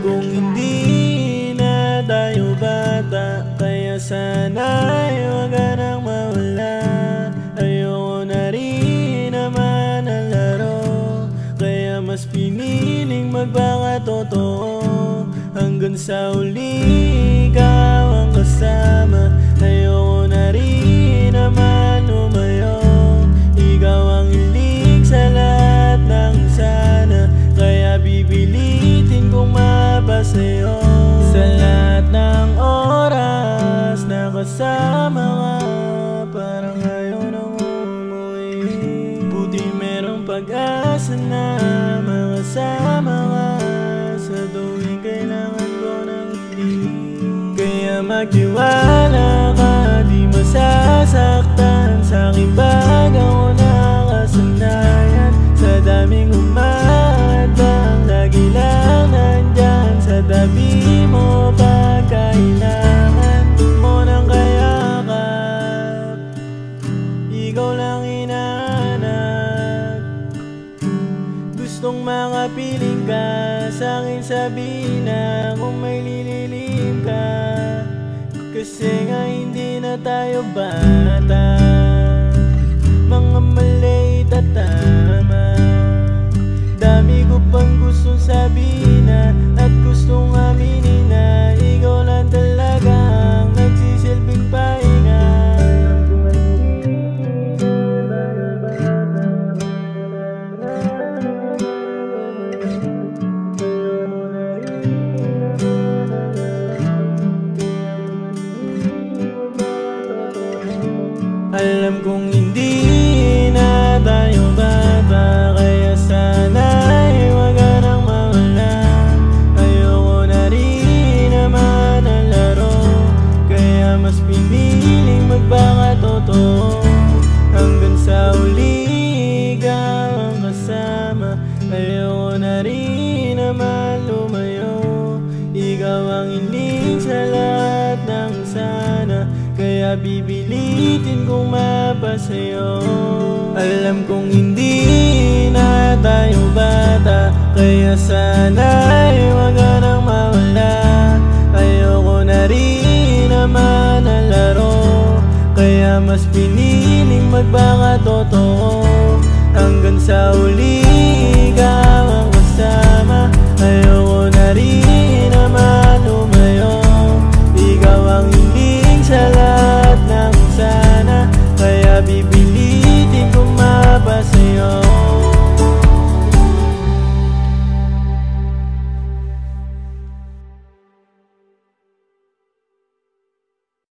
kong hindi na tayo bata, kaya sana'y huwag ka nang mawala. Ayoko na rin naman ang laro, kaya mas piniling magpakatotoo. Hanggang sa uli ikaw ang kasama, ayoko na rin naman lumayo. Ikaw ang hiling sa lahat ng sana, kaya pipilitin kong mapasayo. Sa lahat ng oras na kasama ka, parang ayaw nang umuwi. Buti merong pag-asa na makasama ka sa tuwing kailangan ko ng hiling. Kaya magtiwala ka, di masasaktan. Sa'king bag ako nakasanayan, sa daming umaandang, lagi lang nandyan sa tabi mo pag kailangan mo ng kayakap. Ikaw lang hinahanap, gustong makapiling ka. Sa'kin sabihin na kung may lililim ka, kasi nga hindi na tayo bata. Mga maliit at tama, dami ko pang gustong sabihin na, at gustong aminin na ikaw lang talaga ang nagsisilbing pahinga. Alam kong hindi na tayo bata, kaya sana'y huwag ka nang mawala. Ayoko na rin naman ang laro, kaya mas piniling magpakatotoo. Hanggang sa uli ikaw ang kasama, ayoko na rin naman lumayo. Ikaw ang hiling sa lahat ng sana, kaya bibilitin kong mapasayo. Alam kong hindi na tayo bata, kaya sana'y huwag ka